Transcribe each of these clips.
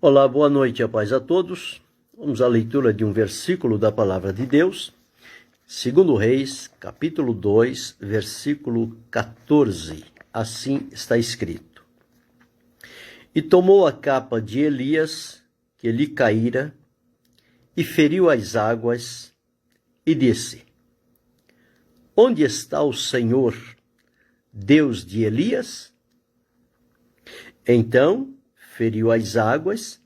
Olá, boa noite, a paz a todos. Vamos à leitura de um versículo da Palavra de Deus, 2 Reis, capítulo 2, versículo 14. Assim está escrito: E tomou a capa de Elias, que lhe caíra, e feriu as águas, e disse: Onde está o Senhor, Deus de Elias? Então feriu as águas,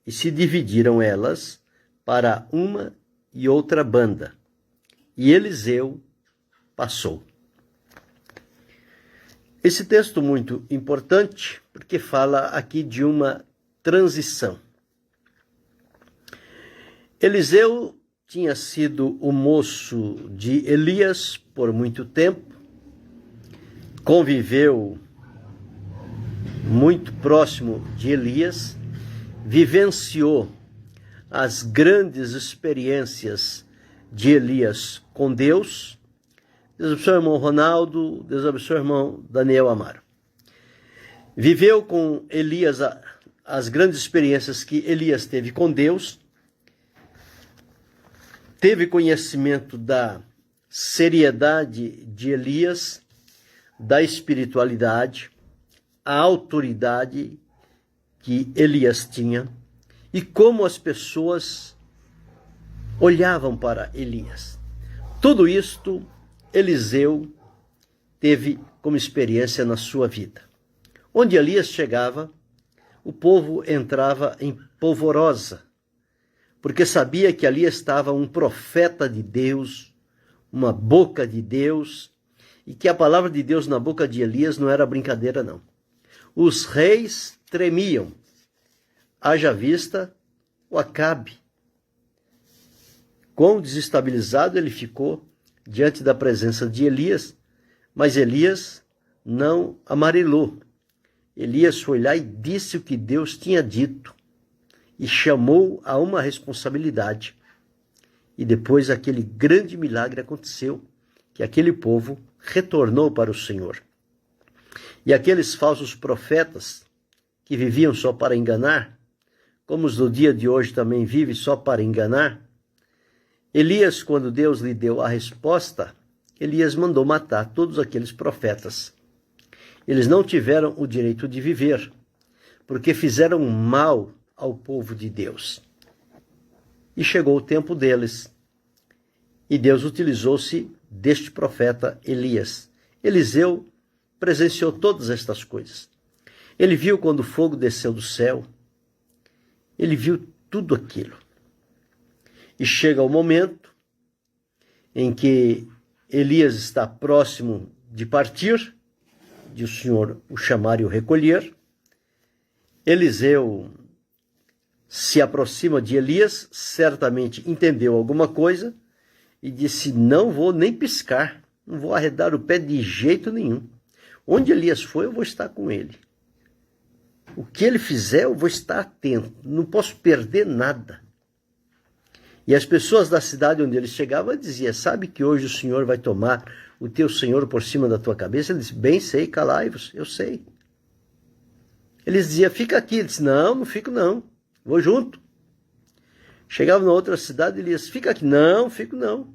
e se dividiram elas para uma e outra banda, e Eliseu passou. Esse texto muito importante, porque fala aqui de uma transição. Eliseu tinha sido o moço de Elias por muito tempo, conviveu muito próximo de Elias, vivenciou as grandes experiências de Elias com Deus. Deus abençoe o irmão Ronaldo, Deus abençoe o irmão Daniel Amaro. Viveu com Elias as grandes experiências que Elias teve com Deus, teve conhecimento da seriedade de Elias, da espiritualidade, a autoridade que Elias tinha e como as pessoas olhavam para Elias. Tudo isto Eliseu teve como experiência na sua vida. Onde Elias chegava, o povo entrava em polvorosa, porque sabia que ali estava um profeta de Deus, uma boca de Deus, e que a palavra de Deus na boca de Elias não era brincadeira, não. Os reis tremiam, haja vista o Acabe. Quão desestabilizado ele ficou diante da presença de Elias, mas Elias não amarelou. Elias foi lá e disse o que Deus tinha dito e chamou a uma responsabilidade. E depois aquele grande milagre aconteceu, que aquele povo retornou para o Senhor. E aqueles falsos profetas que viviam só para enganar, como os do dia de hoje também vivem só para enganar, Elias, quando Deus lhe deu a resposta, Elias mandou matar todos aqueles profetas. Eles não tiveram o direito de viver, porque fizeram mal ao povo de Deus. E chegou o tempo deles. E Deus utilizou-se deste profeta Elias. Eliseu presenciou todas estas coisas. Ele viu quando o fogo desceu do céu. Ele viu tudo aquilo. E chega o momento em que Elias está próximo de partir, de o Senhor o chamar e o recolher. Eliseu se aproxima de Elias, certamente entendeu alguma coisa e disse: não vou nem piscar, não vou arredar o pé de jeito nenhum. Onde Elias foi, eu vou estar com ele. O que ele fizer, eu vou estar atento. Não posso perder nada. E as pessoas da cidade onde ele chegava diziam: sabe que hoje o Senhor vai tomar o teu Senhor por cima da tua cabeça? Ele disse: bem sei, calai-vos, eu sei. Eles diziam: fica aqui. Ele disse: não, não fico não, vou junto. Chegava na outra cidade, ele disse: fica aqui. Não, fico não.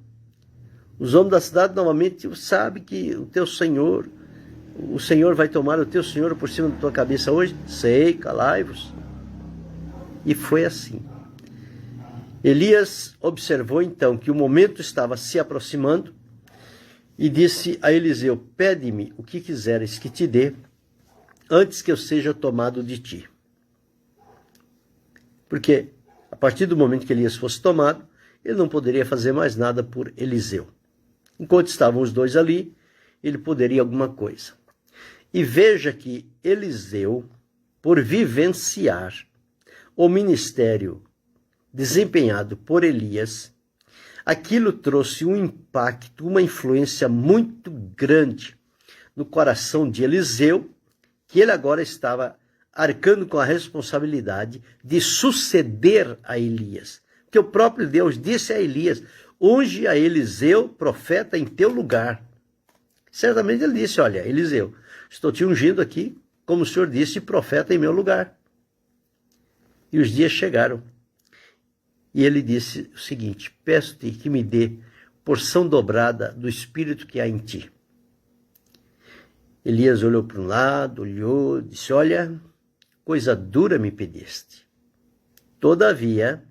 Os homens da cidade novamente sabem que o teu Senhor... o Senhor vai tomar o teu Senhor por cima da tua cabeça hoje? Sei, calai-vos. E foi assim. Elias observou então que o momento estava se aproximando e disse a Eliseu: pede-me o que quiseres que te dê, antes que eu seja tomado de ti. Porque a partir do momento que Elias fosse tomado, ele não poderia fazer mais nada por Eliseu. Enquanto estavam os dois ali, ele poderia alguma coisa. E veja que Eliseu, por vivenciar o ministério desempenhado por Elias, aquilo trouxe um impacto, uma influência muito grande no coração de Eliseu, que ele agora estava arcando com a responsabilidade de suceder a Elias. Porque o próprio Deus disse a Elias: unge a Eliseu, profeta, em teu lugar. Certamente ele disse: olha, Eliseu, estou te ungindo aqui, como o Senhor disse, profeta em meu lugar. E os dias chegaram. E ele disse o seguinte: peço-te que me dê porção dobrada do espírito que há em ti. Elias olhou para um lado, olhou, disse: olha, coisa dura me pediste. Todavia,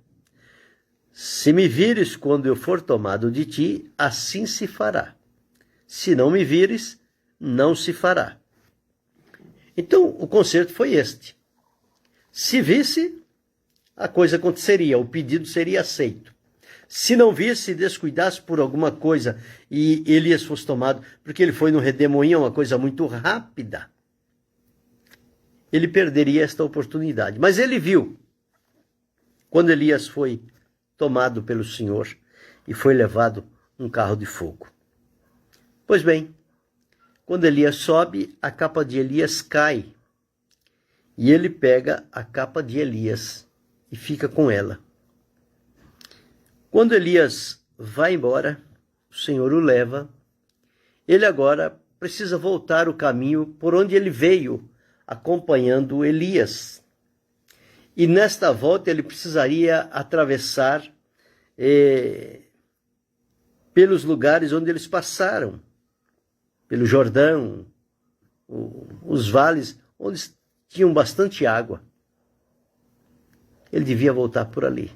se me vires quando eu for tomado de ti, assim se fará. Se não me vires, não se fará. Então, o conserto foi este. Se visse, a coisa aconteceria, o pedido seria aceito. Se não visse, descuidasse por alguma coisa e Elias fosse tomado, porque ele foi no redemoinho, uma coisa muito rápida, ele perderia esta oportunidade. Mas ele viu, quando Elias foi tomado pelo Senhor e foi levado num carro de fogo. Pois bem, quando Elias sobe, a capa de Elias cai. E ele pega a capa de Elias e fica com ela. Quando Elias vai embora, o Senhor o leva. Ele agora precisa voltar o caminho por onde ele veio, acompanhando Elias. E nesta volta ele precisaria atravessar pelos lugares onde eles passaram, pelo Jordão, os vales onde tinham bastante água. Ele devia voltar por ali.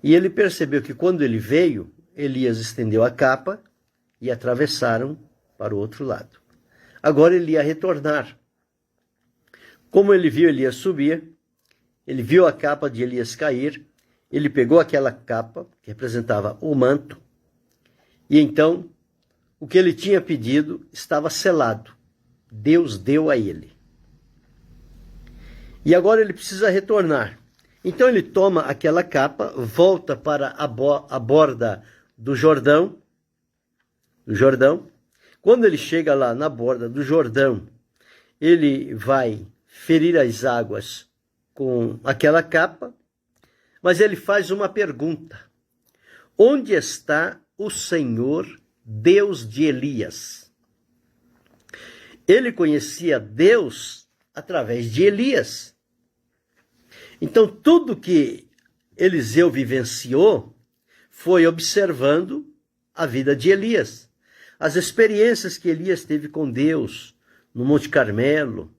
E ele percebeu que quando ele veio, Elias estendeu a capa e atravessaram para o outro lado. Agora ele ia retornar. Como ele viu Elias subir, ele viu a capa de Elias cair, ele pegou aquela capa, que representava o manto, e então o que ele tinha pedido estava selado. Deus deu a ele. E agora ele precisa retornar. Então ele toma aquela capa, volta para a borda do Jordão. Quando ele chega lá na borda do Jordão, ele vai ferir as águas com aquela capa, mas ele faz uma pergunta: onde está o Senhor, Deus de Elias? Ele conhecia Deus através de Elias. Então, tudo que Eliseu vivenciou foi observando a vida de Elias. As experiências que Elias teve com Deus no Monte Carmelo,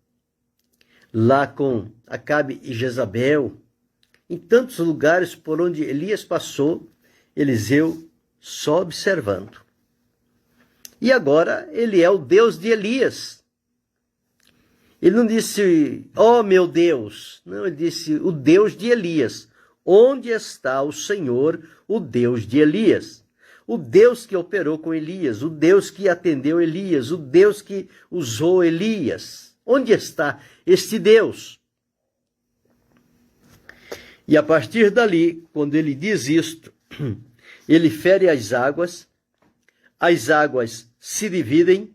lá com Acabe e Jezabel, em tantos lugares por onde Elias passou, Eliseu só observando. E agora ele é o Deus de Elias. Ele não disse, ó meu Deus. Não, ele disse, o Deus de Elias. Onde está o Senhor, o Deus de Elias? O Deus que operou com Elias, o Deus que atendeu Elias, o Deus que usou Elias. Onde está este Deus? E a partir dali, quando ele diz isto, ele fere as águas se dividem,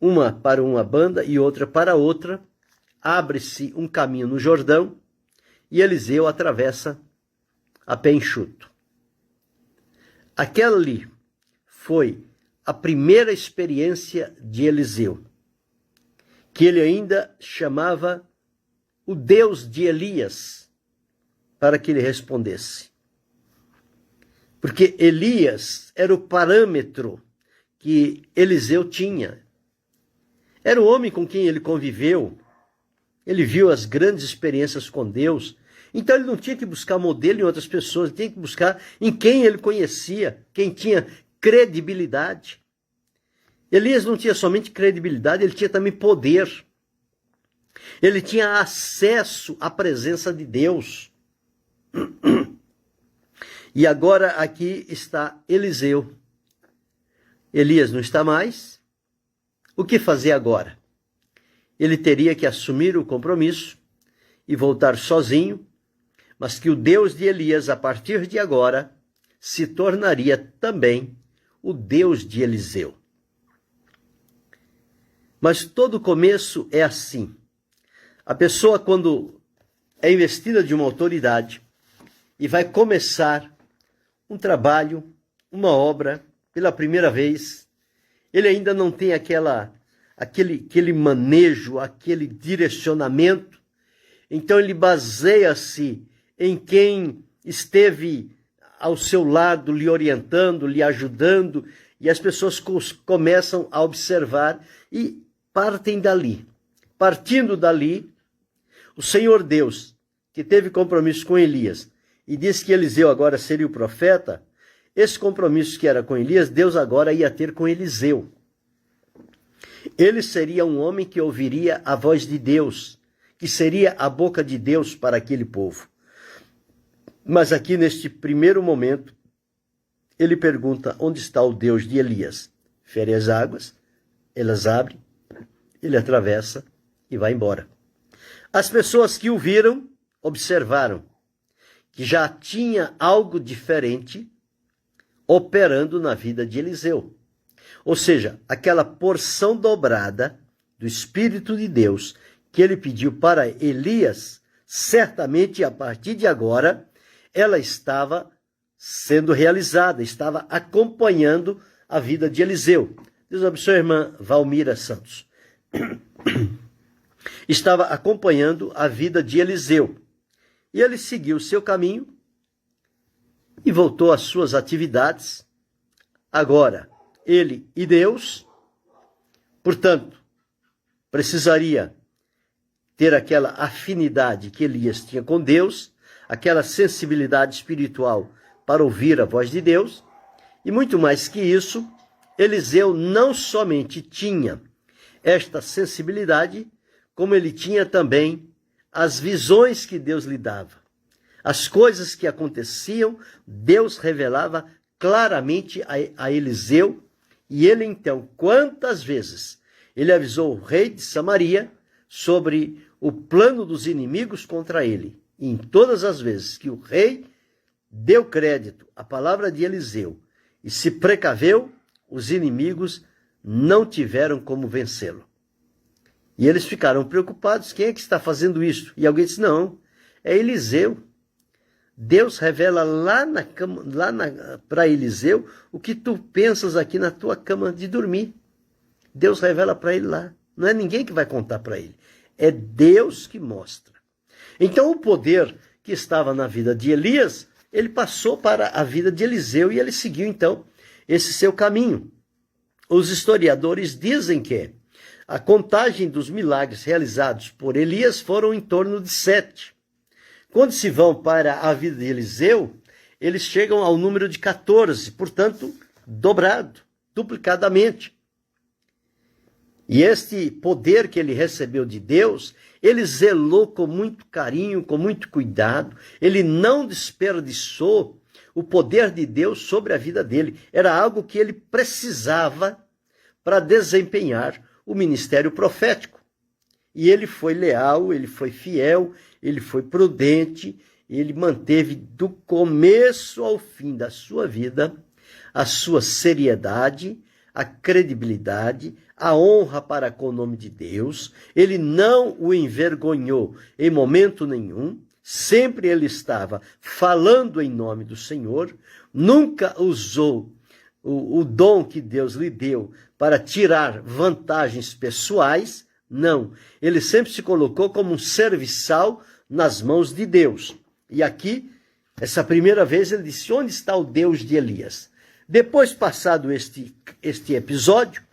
uma para uma banda e outra para outra, abre-se um caminho no Jordão e Eliseu atravessa a pé enxuto. Aquela ali foi a primeira experiência de Eliseu, que ele ainda chamava o Deus de Elias, para que ele respondesse. Porque Elias era o parâmetro que Eliseu tinha. Era o homem com quem ele conviveu. Ele viu as grandes experiências com Deus. Então ele não tinha que buscar modelo em outras pessoas, ele tinha que buscar em quem ele conhecia, quem tinha credibilidade. Elias não tinha somente credibilidade, ele tinha também poder. Ele tinha acesso à presença de Deus. E agora aqui está Eliseu. Elias não está mais. O que fazer agora? Ele teria que assumir o compromisso e voltar sozinho, mas que o Deus de Elias, a partir de agora, se tornaria também o Deus de Eliseu. Mas todo começo é assim. A pessoa, quando é investida de uma autoridade e vai começar um trabalho, uma obra, pela primeira vez, ele ainda não tem aquele manejo, aquele direcionamento. Então ele baseia-se em quem esteve ao seu lado, lhe orientando, lhe ajudando, e as pessoas começam a observar e partem dali. Partindo dali, o Senhor Deus, que teve compromisso com Elias, e disse que Eliseu agora seria o profeta, esse compromisso que era com Elias, Deus agora ia ter com Eliseu. Ele seria um homem que ouviria a voz de Deus, que seria a boca de Deus para aquele povo. Mas aqui neste primeiro momento, ele pergunta onde está o Deus de Elias. Fere as águas, elas abrem, ele atravessa e vai embora. As pessoas que o viram, observaram que já tinha algo diferente operando na vida de Eliseu. Ou seja, aquela porção dobrada do Espírito de Deus que ele pediu para Elias, certamente a partir de agora, ela estava sendo realizada, estava acompanhando a vida de Eliseu. Deus abençoe a irmã Valmira Santos. Estava acompanhando a vida de Eliseu. E ele seguiu o seu caminho e voltou às suas atividades. Agora, ele e Deus, portanto, precisaria ter aquela afinidade que Elias tinha com Deus, aquela sensibilidade espiritual para ouvir a voz de Deus, e muito mais que isso, Eliseu não somente tinha esta sensibilidade, como ele tinha também as visões que Deus lhe dava. As coisas que aconteciam, Deus revelava claramente a Eliseu, e ele então, quantas vezes ele avisou o rei de Samaria sobre o plano dos inimigos contra ele. E em todas as vezes que o rei deu crédito à palavra de Eliseu e se precaveu, os inimigos não tiveram como vencê-lo. E eles ficaram preocupados, quem é que está fazendo isso? E alguém disse, não, é Eliseu. Deus revela para Eliseu o que tu pensas aqui na tua cama de dormir. Deus revela para ele lá. Não é ninguém que vai contar para ele. É Deus que mostra. Então o poder que estava na vida de Elias, ele passou para a vida de Eliseu e ele seguiu então esse seu caminho. Os historiadores dizem que a contagem dos milagres realizados por Elias foram em torno de 7. Quando se vão para a vida de Eliseu, eles chegam ao número de 14, portanto, dobrado, duplicadamente. E este poder que ele recebeu de Deus, ele zelou com muito carinho, com muito cuidado, ele não desperdiçou o poder de Deus sobre a vida dele. Era algo que ele precisava para desempenhar o ministério profético. E ele foi leal, ele foi fiel, ele foi prudente, ele manteve do começo ao fim da sua vida a sua seriedade, a credibilidade, a honra para com o nome de Deus. Ele não o envergonhou em momento nenhum, sempre ele estava falando em nome do Senhor, nunca usou o dom que Deus lhe deu para tirar vantagens pessoais. Não, ele sempre se colocou como um serviçal nas mãos de Deus. E aqui, essa primeira vez, ele disse, onde está o Deus de Elias? Depois, passado este episódio,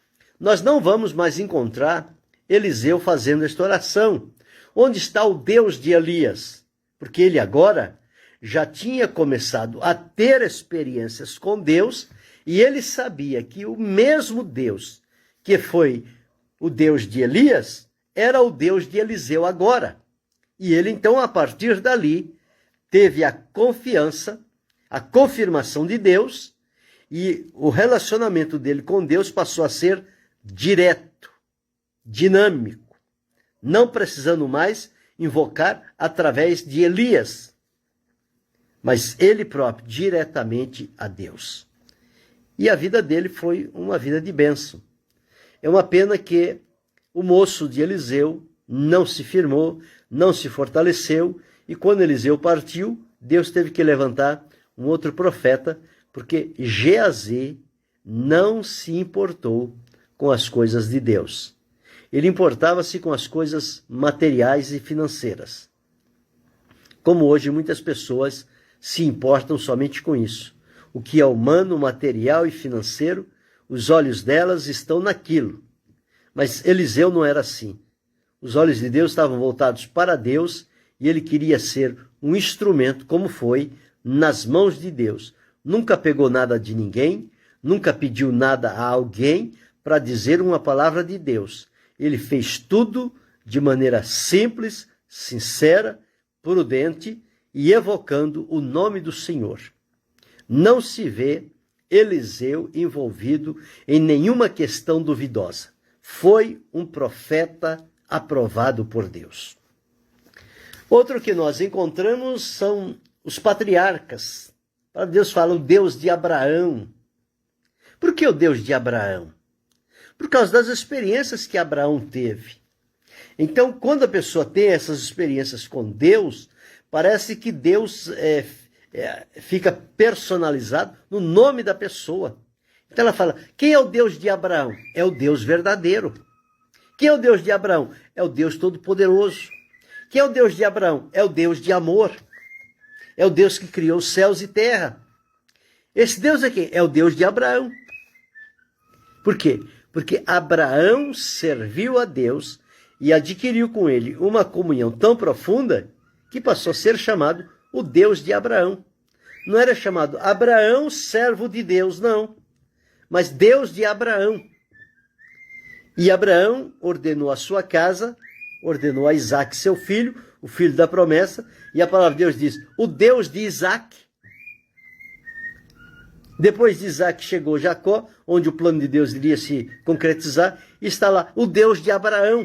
nós não vamos mais encontrar Eliseu fazendo esta oração. Onde está o Deus de Elias? Porque ele agora já tinha começado a ter experiências com Deus e ele sabia que o mesmo Deus que foi o Deus de Elias era o Deus de Eliseu agora. E ele então, a partir dali, teve a confiança, a confirmação de Deus, e o relacionamento dele com Deus passou a ser direto, dinâmico, não precisando mais invocar através de Elias, mas ele próprio, diretamente a Deus. E a vida dele foi uma vida de bênção. É uma pena que o moço de Eliseu não se firmou, não se fortaleceu, e quando Eliseu partiu, Deus teve que levantar um outro profeta, porque Geazi não se importou com as coisas de Deus. Ele importava-se com as coisas materiais e financeiras. como hoje muitas pessoas se importam somente com isso. O que é humano, material e financeiro, os olhos delas estão naquilo. Mas Eliseu não era assim. Os olhos de Deus estavam voltados para Deus e ele queria ser um instrumento, como foi, nas mãos de Deus. Nunca pegou nada de ninguém, nunca pediu nada a alguém para dizer uma palavra de Deus. Ele fez tudo de maneira simples, sincera, prudente e evocando o nome do Senhor. Não se vê Eliseu envolvido em nenhuma questão duvidosa. Foi um profeta aprovado por Deus. Outro que nós encontramos são os patriarcas. Deus fala o Deus de Abraão. Por que o Deus de Abraão? Por causa das experiências que Abraão teve. Então, quando a pessoa tem essas experiências com Deus, parece que Deus fica personalizado no nome da pessoa. Então ela fala, quem é o Deus de Abraão? É o Deus verdadeiro. Quem é o Deus de Abraão? É o Deus Todo-Poderoso. Quem é o Deus de Abraão? É o Deus de amor. É o Deus que criou os céus e terra. Esse Deus é quem? É o Deus de Abraão. Por quê? Porque Abraão serviu a Deus e adquiriu com ele uma comunhão tão profunda que passou a ser chamado o Deus de Abraão. Não era chamado Abraão, servo de Deus, não. Mas Deus de Abraão. E Abraão ordenou a sua casa, ordenou a Isaque, seu filho, o filho da promessa, e a palavra de Deus diz, o Deus de Isaque. Depois de Isaque chegou Jacó, onde o plano de Deus iria se concretizar, e está lá o Deus de Abraão.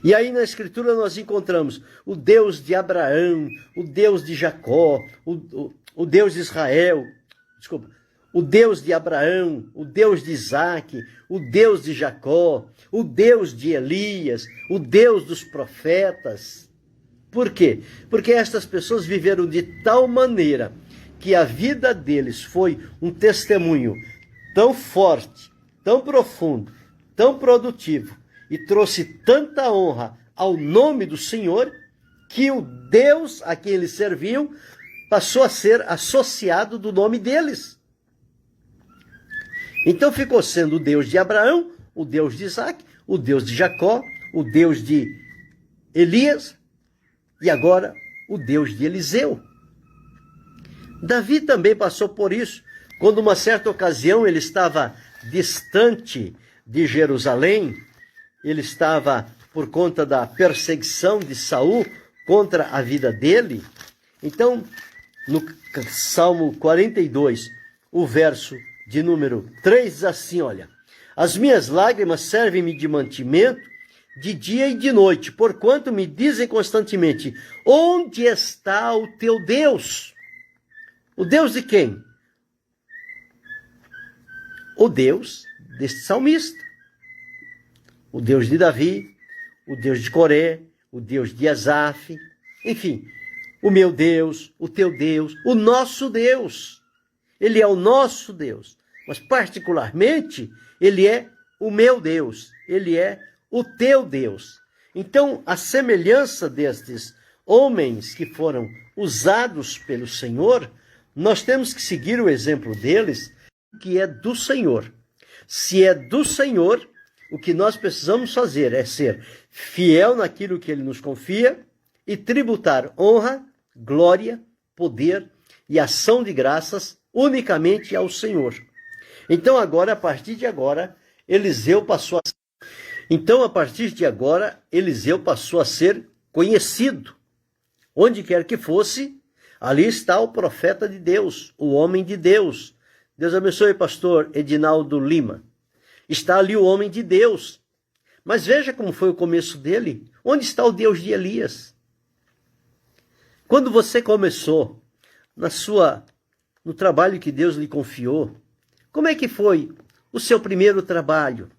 E aí na Escritura nós encontramos o Deus de Abraão, o Deus de Jacó, o Deus de Israel, o Deus de Abraão, o Deus de Isaque, o Deus de Jacó, o Deus de Elias, o Deus dos profetas. Por quê? Porque estas pessoas viveram de tal maneira que a vida deles foi um testemunho tão forte, tão profundo, tão produtivo, e trouxe tanta honra ao nome do Senhor, que o Deus a quem eles serviam passou a ser associado do nome deles. Então ficou sendo o Deus de Abraão, o Deus de Isaque, o Deus de Jacó, o Deus de Elias e agora o Deus de Eliseu. Davi também passou por isso, quando uma certa ocasião ele estava distante de Jerusalém, ele estava por conta da perseguição de Saul contra a vida dele. Então, no Salmo 42, o verso de número 3 diz assim, olha, as minhas lágrimas servem-me de mantimento de dia e de noite, porquanto me dizem constantemente, onde está o teu Deus? O Deus de quem? O Deus deste salmista. O Deus de Davi, o Deus de Coré, o Deus de Asaf, enfim, o meu Deus, o teu Deus, o nosso Deus. Ele é o nosso Deus, mas particularmente ele é o meu Deus, ele é o teu Deus. Então, a semelhança destes homens que foram usados pelo Senhor, nós temos que seguir o exemplo deles, que é do Senhor. Se é do Senhor, o que nós precisamos fazer é ser fiel naquilo que ele nos confia e tributar honra, glória, poder e ação de graças unicamente ao Senhor. Então agora, a partir de agora, Eliseu passou a ser conhecido. Onde quer que fosse, ali está o profeta de Deus, o homem de Deus. Deus abençoe, pastor Edinaldo Lima. Está ali o homem de Deus. Mas veja como foi o começo dele. Onde está o Deus de Elias? Quando você começou no trabalho que Deus lhe confiou, como é que foi o seu primeiro trabalho?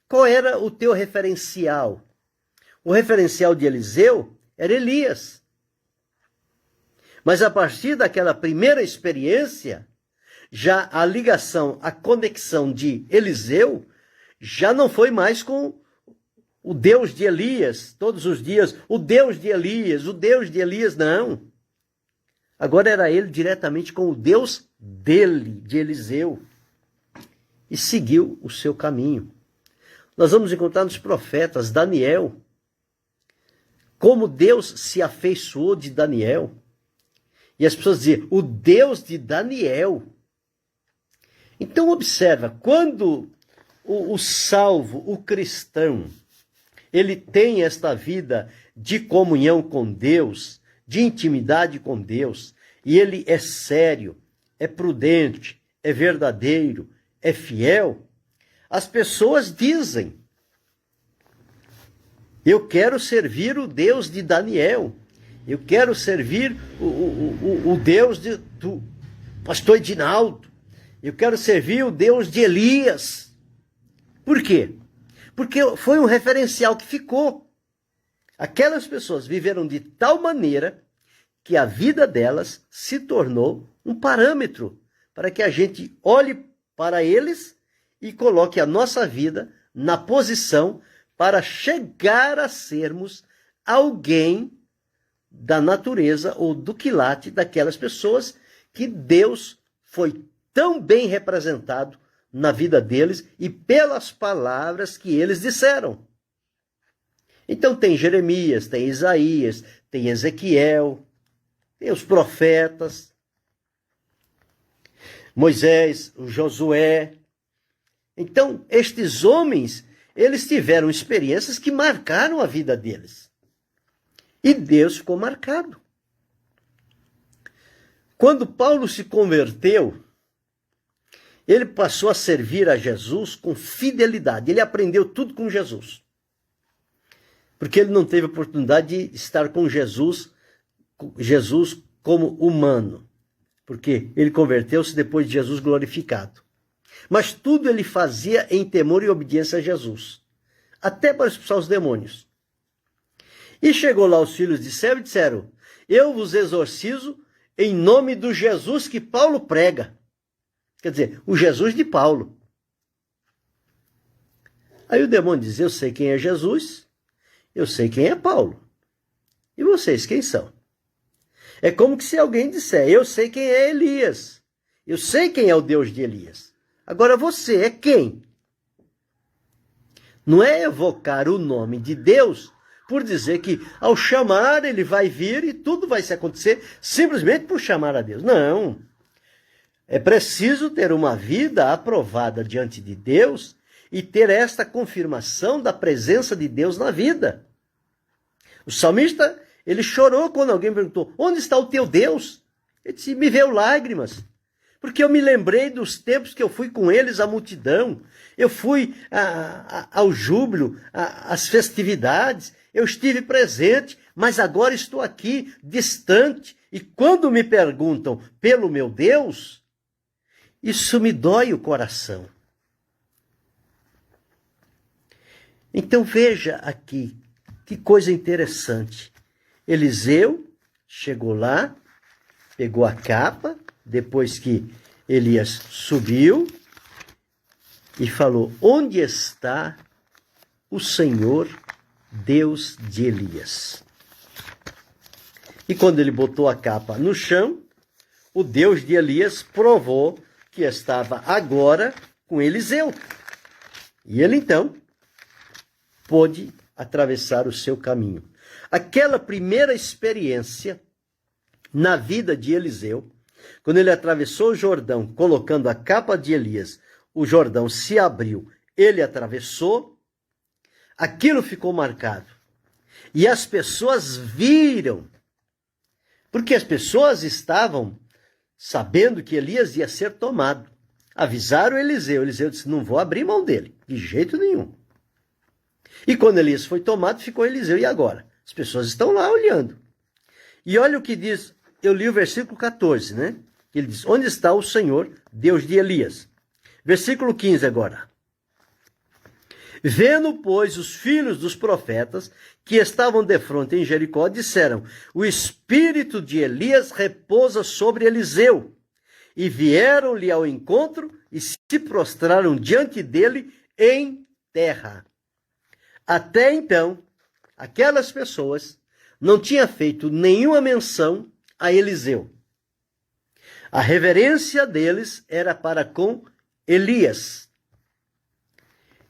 Qual era o teu referencial? O referencial de Eliseu era Elias. Mas a partir daquela primeira experiência, já a ligação, a conexão de Eliseu já não foi mais com o Deus de Elias, todos os dias, o Deus de Elias, não. Agora era ele diretamente com o Deus dele, de Eliseu, e seguiu o seu caminho. Nós vamos encontrar nos profetas, Daniel, como Deus se afeiçoou de Daniel. E as pessoas diziam, o Deus de Daniel. Então observa, quando o salvo, o cristão, ele tem esta vida de comunhão com Deus, de intimidade com Deus, e ele é sério, é prudente, é verdadeiro, é fiel, as pessoas dizem, eu quero servir o Deus de Daniel, eu quero servir o Deus do pastor Edinaldo, eu quero servir o Deus de Elias. Por quê? Porque foi um referencial que ficou. Aquelas pessoas viveram de tal maneira que a vida delas se tornou um parâmetro para que a gente olhe para eles e coloque a nossa vida na posição para chegar a sermos alguém da natureza ou do quilate daquelas pessoas que Deus foi tão bem representado na vida deles e pelas palavras que eles disseram. Então tem Jeremias, tem Isaías, tem Ezequiel, tem os profetas, Moisés, o Josué. Então estes homens, eles tiveram experiências que marcaram a vida deles. E Deus ficou marcado. Quando Paulo se converteu, ele passou a servir a Jesus com fidelidade. Ele aprendeu tudo com Jesus. Porque ele não teve oportunidade de estar com Jesus como humano. Porque ele converteu-se depois de Jesus glorificado. Mas tudo ele fazia em temor e obediência a Jesus. Até para expulsar os demônios. E chegou lá os filhos de Seva e disseram, eu vos exorcizo em nome do Jesus que Paulo prega. Quer dizer, o Jesus de Paulo. Aí o demônio diz, eu sei quem é Jesus, eu sei quem é Paulo. E vocês quem são? É como que se alguém disser, eu sei quem é Elias, eu sei quem é o Deus de Elias. Agora você é quem? Não é evocar o nome de Deus por dizer que ao chamar ele vai vir e tudo vai se acontecer simplesmente por chamar a Deus. Não. É preciso ter uma vida aprovada diante de Deus e ter esta confirmação da presença de Deus na vida. O salmista, ele chorou quando alguém perguntou, onde está o teu Deus? Ele disse, me veio lágrimas. Porque eu me lembrei dos tempos que eu fui com eles à multidão. Eu fui ao júbilo, às festividades. Eu estive presente, mas agora estou aqui, distante. E quando me perguntam pelo meu Deus, isso me dói o coração. Então veja aqui, que coisa interessante. Eliseu chegou lá, pegou a capa, depois que Elias subiu, e falou, onde está o Senhor Deus de Elias? E quando ele botou a capa no chão, o Deus de Elias provou que estava agora com Eliseu. E ele então pôde atravessar o seu caminho. Aquela primeira experiência na vida de Eliseu, quando ele atravessou o Jordão, colocando a capa de Elias, o Jordão se abriu, ele atravessou, aquilo ficou marcado. E as pessoas viram, porque as pessoas estavam sabendo que Elias ia ser tomado. Avisaram Eliseu. Eliseu disse, não vou abrir mão dele, de jeito nenhum. E quando Elias foi tomado, ficou Eliseu. E agora? As pessoas estão lá olhando. E olha o que diz, eu li o versículo 14, né? Ele diz, onde está o Senhor, Deus de Elias? Versículo 15 agora. Vendo, pois, os filhos dos profetas que estavam defronte em Jericó, disseram, o espírito de Elias repousa sobre Eliseu. E vieram-lhe ao encontro e se prostraram diante dele em terra. Até então, aquelas pessoas não tinham feito nenhuma menção a Eliseu. A reverência deles era para com Elias.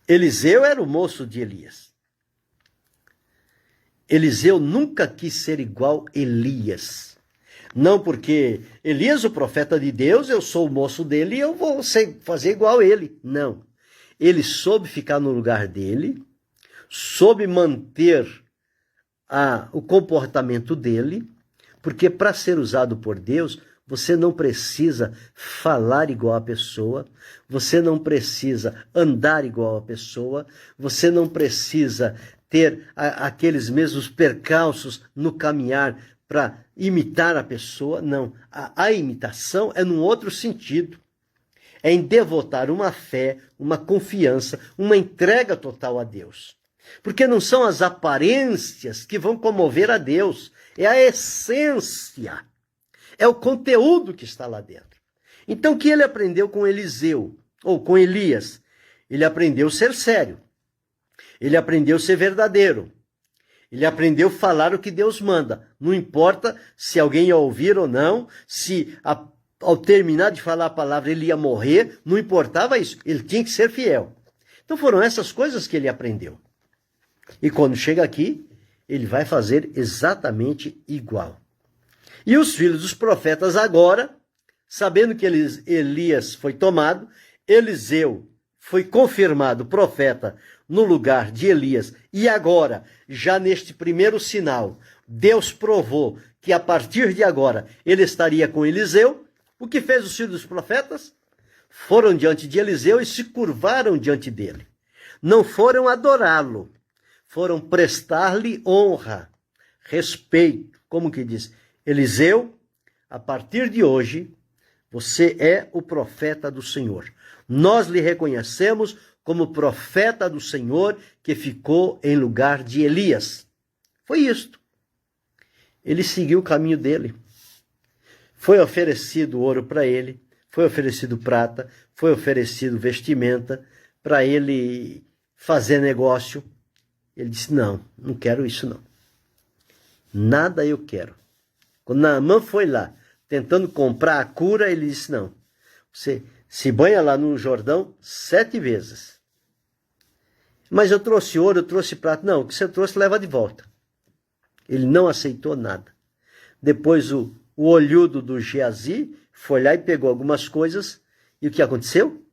Eliseu era o moço de Elias. Eliseu nunca quis ser igual a Elias. Não porque Elias, o profeta de Deus, eu sou o moço dele e eu vou fazer igual a ele. Não. Ele soube ficar no lugar dele, soube manter o comportamento dele, porque para ser usado por Deus, você não precisa falar igual a pessoa, você não precisa andar igual a pessoa, você não precisa ter aqueles mesmos percalços no caminhar para imitar a pessoa. Não, a imitação é num outro sentido. É em devotar uma fé, uma confiança, uma entrega total a Deus. Porque não são as aparências que vão comover a Deus, é a essência, é o conteúdo que está lá dentro. Então o que ele aprendeu com Eliseu, ou com Elias? Ele aprendeu a ser sério, ele aprendeu a ser verdadeiro, ele aprendeu a falar o que Deus manda. Não importa se alguém ia ouvir ou não, se ao terminar de falar a palavra ele ia morrer, não importava isso, ele tinha que ser fiel. Então foram essas coisas que ele aprendeu. E quando chega aqui, ele vai fazer exatamente igual. E os filhos dos profetas agora, sabendo que Elias foi tomado, Eliseu foi confirmado profeta no lugar de Elias. E agora, já neste primeiro sinal, Deus provou que a partir de agora ele estaria com Eliseu. O que fez os filhos dos profetas? Foram diante de Eliseu e se curvaram diante dele. Não foram adorá-lo, foram prestar-lhe honra, respeito. Como que diz? Eliseu, a partir de hoje, você é o profeta do Senhor. Nós lhe reconhecemos como profeta do Senhor que ficou em lugar de Elias. Foi isto. Ele seguiu o caminho dele. Foi oferecido ouro para ele, foi oferecido prata, foi oferecido vestimenta para ele fazer negócio. Ele disse, não quero isso não. Nada eu quero. Quando Naamã foi lá, tentando comprar a cura, ele disse, não, você se banha lá no Jordão 7 vezes. Mas eu trouxe ouro, eu trouxe prata. Não, o que você trouxe leva de volta. Ele não aceitou nada. Depois o olhudo do Geazi foi lá e pegou algumas coisas. E o que aconteceu?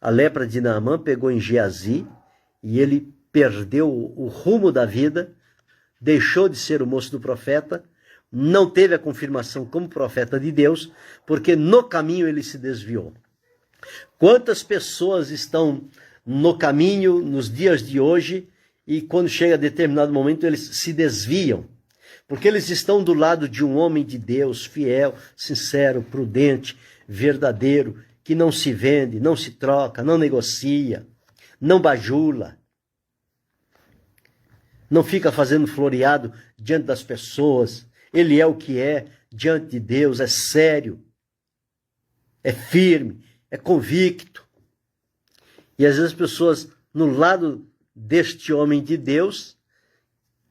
A lepra de Naamã pegou em Geazi e ele perdeu o rumo da vida, deixou de ser o moço do profeta, não teve a confirmação como profeta de Deus, porque no caminho ele se desviou. Quantas pessoas estão no caminho nos dias de hoje e quando chega a determinado momento eles se desviam, porque eles estão do lado de um homem de Deus, fiel, sincero, prudente, verdadeiro, que não se vende, não se troca, não negocia, não bajula, não fica fazendo floreado diante das pessoas. Ele é o que é diante de Deus, é sério, é firme, é convicto. E às vezes as pessoas, no lado deste homem de Deus,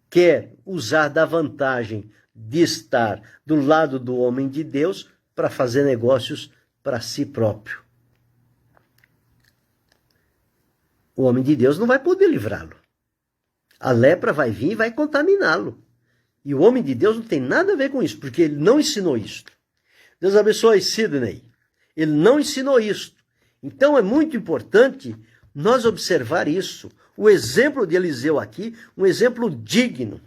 quer usar da vantagem de estar do lado do homem de Deus para fazer negócios para si próprio. O homem de Deus não vai poder livrá-lo. A lepra vai vir e vai contaminá-lo. E o homem de Deus não tem nada a ver com isso, porque ele não ensinou isso. Deus abençoe Sidney. Ele não ensinou isso. Então é muito importante nós observar isso. O exemplo de Eliseu aqui, um exemplo digno.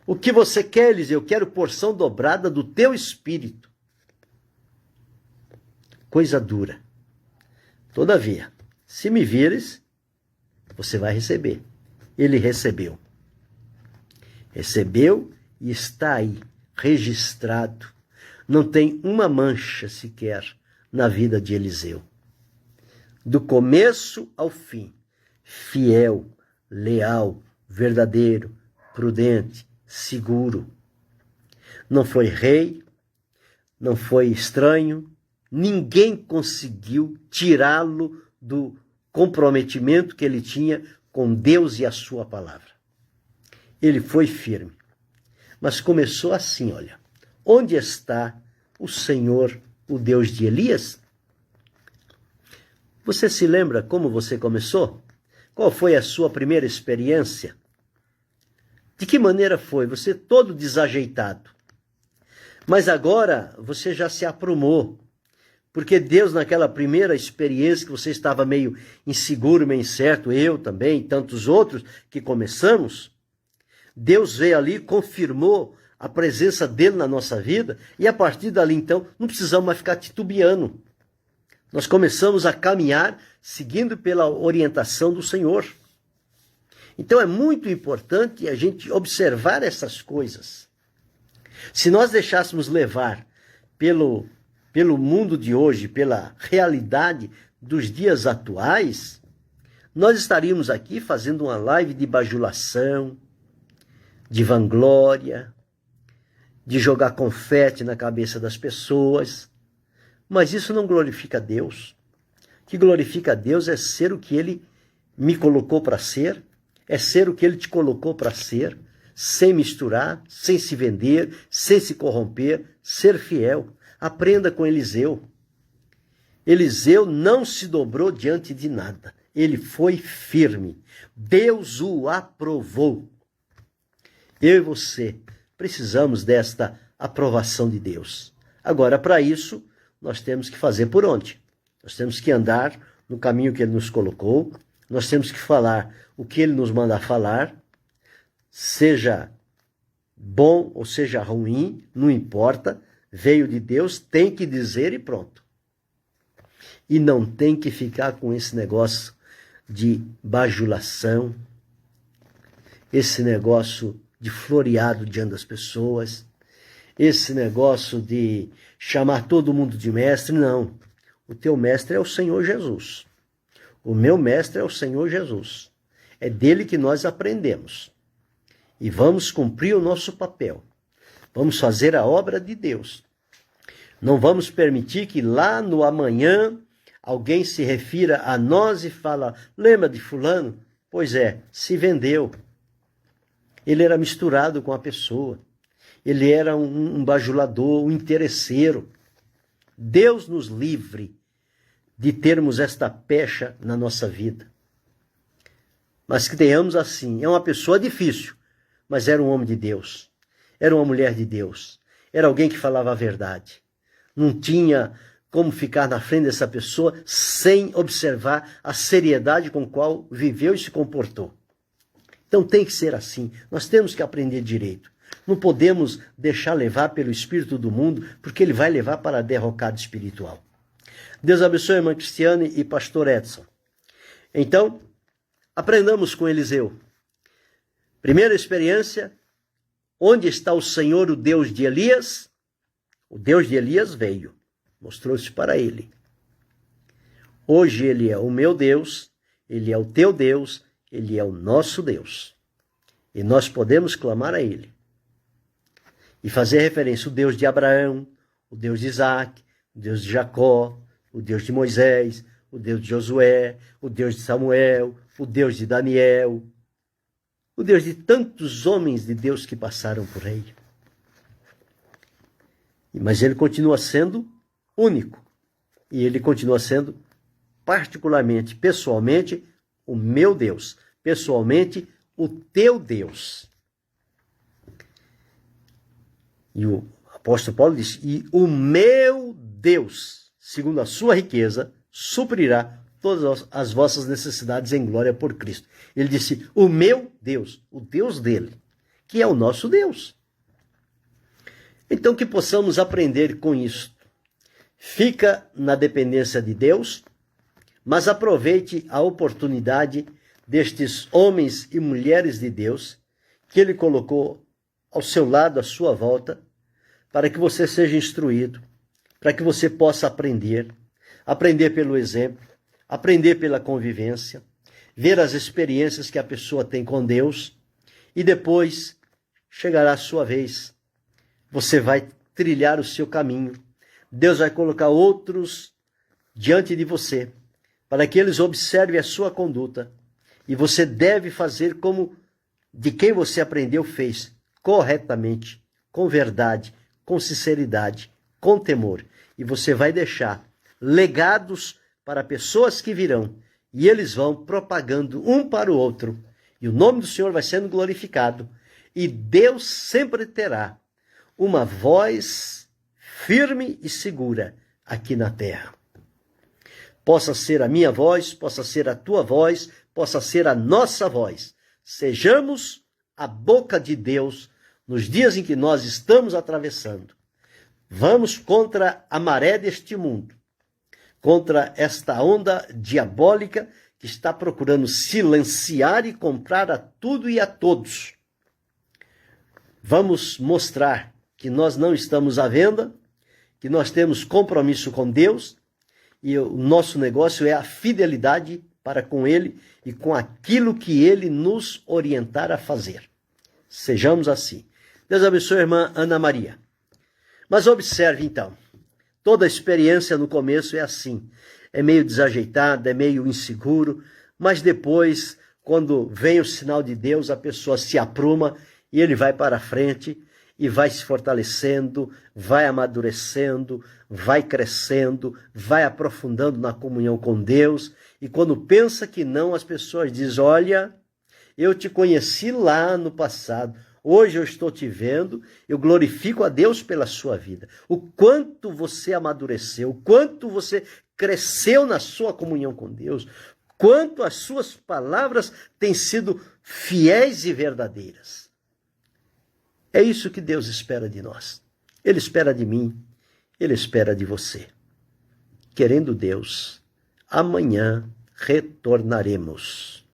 O que você quer, Eliseu? Eu quero porção dobrada do teu espírito. Coisa dura. Todavia, se me vires, você vai receber. Ele recebeu. Recebeu e está aí, registrado. Não tem uma mancha sequer na vida de Eliseu. Do começo ao fim, fiel, leal, verdadeiro, prudente, seguro. Não foi rei, não foi estranho, ninguém conseguiu tirá-lo do comprometimento que ele tinha com Deus e a sua palavra. Ele foi firme. Mas começou assim, olha. Onde está o Senhor, o Deus de Elias? Você se lembra como você começou? Qual foi a sua primeira experiência? De que maneira foi? Você todo desajeitado. Mas agora você já se aprumou. Porque Deus, naquela primeira experiência que você estava meio inseguro, meio incerto, eu também, e tantos outros que começamos, Deus veio ali, confirmou a presença dele na nossa vida, e a partir dali, então, não precisamos mais ficar titubeando. Nós começamos a caminhar seguindo pela orientação do Senhor. Então é muito importante a gente observar essas coisas. Se nós deixássemos levar pelo mundo de hoje, pela realidade dos dias atuais, nós estaríamos aqui fazendo uma live de bajulação, de vanglória, de jogar confete na cabeça das pessoas. Mas isso não glorifica a Deus. O que glorifica a Deus é ser o que Ele me colocou para ser, é ser o que Ele te colocou para ser, sem misturar, sem se vender, sem se corromper, ser fiel. Aprenda com Eliseu. Eliseu não se dobrou diante de nada. Ele foi firme. Deus o aprovou. Eu e você precisamos desta aprovação de Deus. Agora, para isso, nós temos que fazer por onde? Nós temos que andar no caminho que Ele nos colocou, nós temos que falar o que Ele nos manda falar, seja bom ou seja ruim, não importa, veio de Deus, tem que dizer e pronto. E não tem que ficar com esse negócio de bajulação, esse negócio de floreado diante das pessoas, esse negócio de chamar todo mundo de mestre. Não. O teu mestre é o Senhor Jesus. O meu mestre é o Senhor Jesus. É dele que nós aprendemos. E vamos cumprir o nosso papel. Vamos fazer a obra de Deus. Não vamos permitir que lá no amanhã alguém se refira a nós e fala: lembra de fulano? Pois é, se vendeu. Ele era misturado com a pessoa. Ele era um bajulador, um interesseiro. Deus nos livre de termos esta pecha na nossa vida. Mas que tenhamos assim. É uma pessoa difícil, mas era um homem de Deus. Era uma mulher de Deus. Era alguém que falava a verdade. Não tinha como ficar na frente dessa pessoa sem observar a seriedade com a qual viveu e se comportou. Então tem que ser assim. Nós temos que aprender direito. Não podemos deixar levar pelo espírito do mundo, porque ele vai levar para a derrocada espiritual. Deus abençoe a irmã Cristiane e pastor Edson. Então, aprendamos com Eliseu. Primeira experiência, onde está o Senhor, o Deus de Elias? O Deus de Elias veio, mostrou-se para ele. Hoje ele é o meu Deus, ele é o teu Deus, ele é o nosso Deus. E nós podemos clamar a ele. E fazer referência ao Deus de Abraão, o Deus de Isaac, o Deus de Jacó, o Deus de Moisés, o Deus de Josué, o Deus de Samuel, o Deus de Daniel, o Deus de tantos homens de Deus que passaram por aí. Mas ele continua sendo único. E ele continua sendo particularmente, pessoalmente, o meu Deus. Pessoalmente, o teu Deus. E o apóstolo Paulo diz: e o meu Deus, segundo a sua riqueza, suprirá todas as vossas necessidades em glória por Cristo. Ele disse: o meu Deus, o Deus dele, que é o nosso Deus. Então que possamos aprender com isso. Fica na dependência de Deus, mas aproveite a oportunidade destes homens e mulheres de Deus que Ele colocou ao seu lado, à sua volta, para que você seja instruído, para que você possa aprender pelo exemplo, aprender pela convivência, ver as experiências que a pessoa tem com Deus, e depois chegará a sua vez. Você vai trilhar o seu caminho. Deus vai colocar outros diante de você, para que eles observem a sua conduta E você deve fazer como de quem você aprendeu fez, corretamente, com verdade, com sinceridade, com temor. E você vai deixar legados para pessoas que virão. E eles vão propagando um para o outro. E o nome do Senhor vai sendo glorificado. E Deus sempre terá uma voz firme e segura aqui na terra. Possa ser a minha voz, possa ser a tua voz, possa ser a nossa voz. Sejamos a boca de Deus nos dias em que nós estamos atravessando. Vamos contra a maré deste mundo, contra esta onda diabólica que está procurando silenciar e comprar a tudo e a todos. Vamos mostrar que nós não estamos à venda, que nós temos compromisso com Deus e o nosso negócio é a fidelidade para com Ele e com aquilo que Ele nos orientar a fazer. Sejamos assim. Deus abençoe a irmã Ana Maria. Mas observe então, toda a experiência no começo é assim, é meio desajeitada, é meio inseguro, mas depois, quando vem o sinal de Deus, a pessoa se apruma e ele vai para frente e vai se fortalecendo, vai amadurecendo, vai crescendo, vai aprofundando na comunhão com Deus. E quando pensa que não, as pessoas dizem, olha, eu te conheci lá no passado, hoje eu estou te vendo, eu glorifico a Deus pela sua vida. O quanto você amadureceu, o quanto você cresceu na sua comunhão com Deus, quanto as suas palavras têm sido fiéis e verdadeiras. É isso que Deus espera de nós. Ele espera de mim, Ele espera de você. Querendo Deus, amanhã retornaremos.